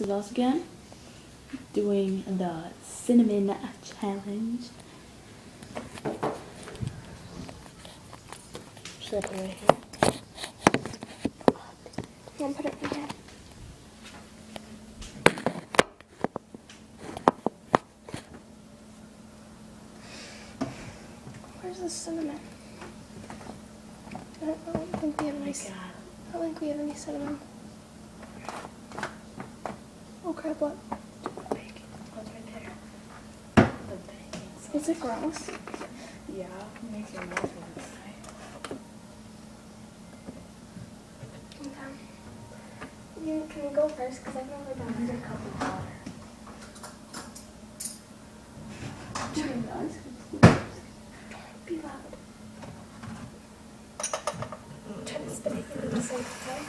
with us again, doing the cinnamon challenge. Should I put it right here? I'm gonna put it right here. Where's the cinnamon? I don't think we have any. I don't think we have any cinnamon. Oh crap! What? Bacon. Oh, it's right there. The bacon sauce. Is it gross? Yeah, it makes your mouth feel dry. Okay. Can we go first? Because I've never done Need a cup of water. Be loud. Try to spit it into the sink, okay?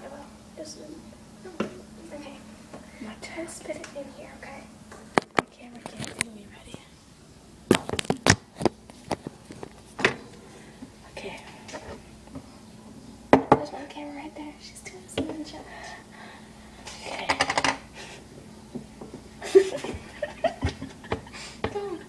I will. Just, okay. Try to spit it in here, okay? The camera can't see me ready. Okay. There's one camera right there. She's doing a cinnamon challenge. Okay. Go.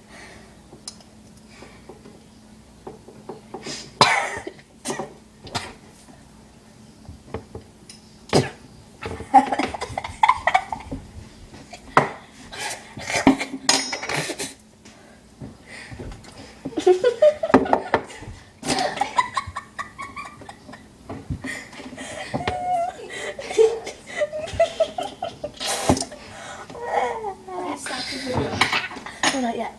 Okay, stop the video. Oh, not yet.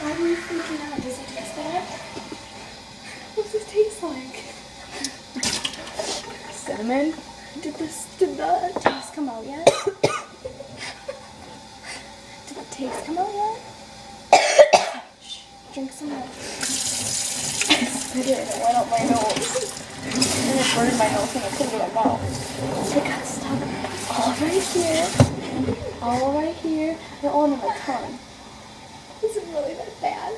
Why are you freaking out? Does it taste bad? What does it taste like? Cinnamon? Did the taste come out yet? Did the taste come out yet? Shh, drink some milk. Spit it and it went up my nose. And it burned my nose and I put it in my mouth. So I got stuck all right here, all right here, and all in my tongue. Is it really that bad?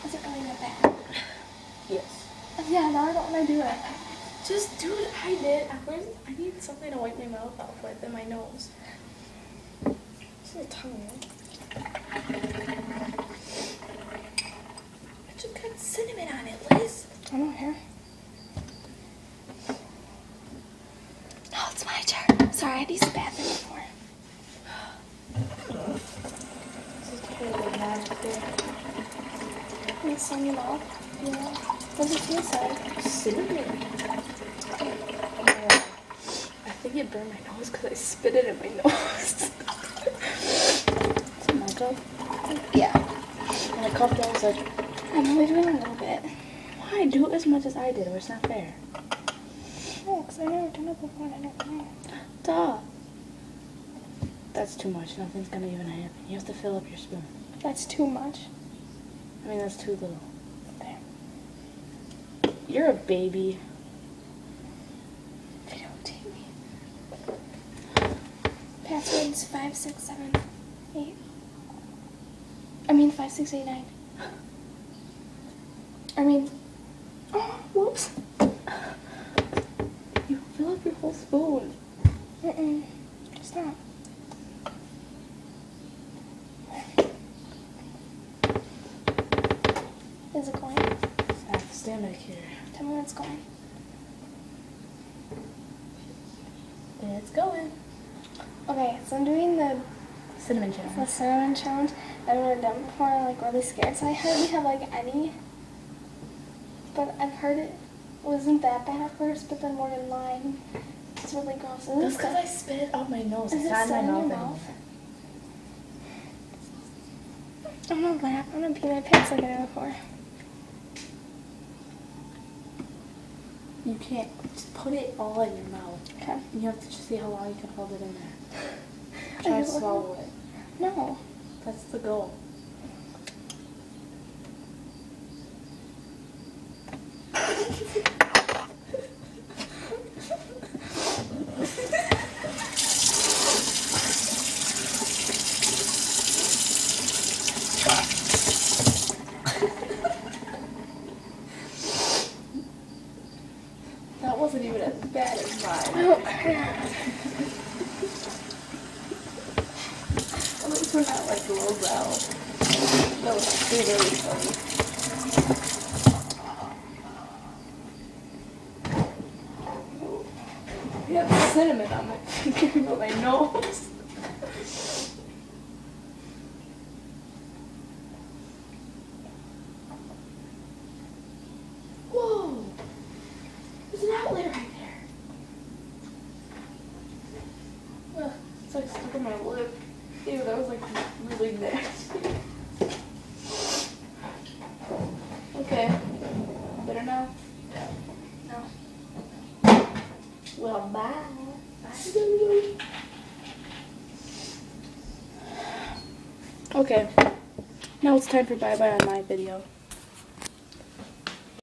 Is it really that bad? Yes. Yeah, now I don't want to do it. Just do what I did. At first, I need something to wipe my mouth off with and my nose. It's your tongue, right? It just got cinnamon on it, Liz. I don't care. Oh, it's my turn. Sorry, I had to use the bathroom before. This is totally magic there. Can you send your mouth? Yeah. What does it taste like? Cinnamon. I think it burned my nose because I spit it in my nose. Is it my cup? Yeah. And the cup that was like, I'm only doing a little bit. why do as much as I did or it's not fair? Oh, because I've never done it before and I don't know. Duh. That's too much. Nothing's gonna even happen. You have to fill up your spoon. That's too much. I mean, that's too little. There. You're a baby. Videotape me. Password's 5678. I mean 5689. I mean, oh, whoops. You fill up your whole spoon. Just not. Is it going? I have to stand back here. Tell me when it's going. It's going. Okay, so I'm doing the Cinnamon challenge. cinnamon challenge. I've never done before. I'm like really scared. So I hardly have like any. But I've heard it wasn't that bad at first, but then we're in line. It's really gross. That's because I spit it out my nose. Is It's it not in my still in mouth your anymore. mouth? I'm gonna laugh. I'm gonna pee my pants like I did before. You can't. Just put it all in your mouth. Okay. And you have to just see how long you can hold it in there. I Try to don't- swallow it. No. That's the goal. That wasn't even as bad as mine. At least we're not like rolls out. That was actually really funny. We have cinnamon on my finger, on my nose. Whoa! There's an outlet right there. Ugh, it's like stuck on my lip. Ew, that was like really nasty. Okay. Better now? No. Well, bye. Bye. Okay. Now it's time for bye-bye on my video.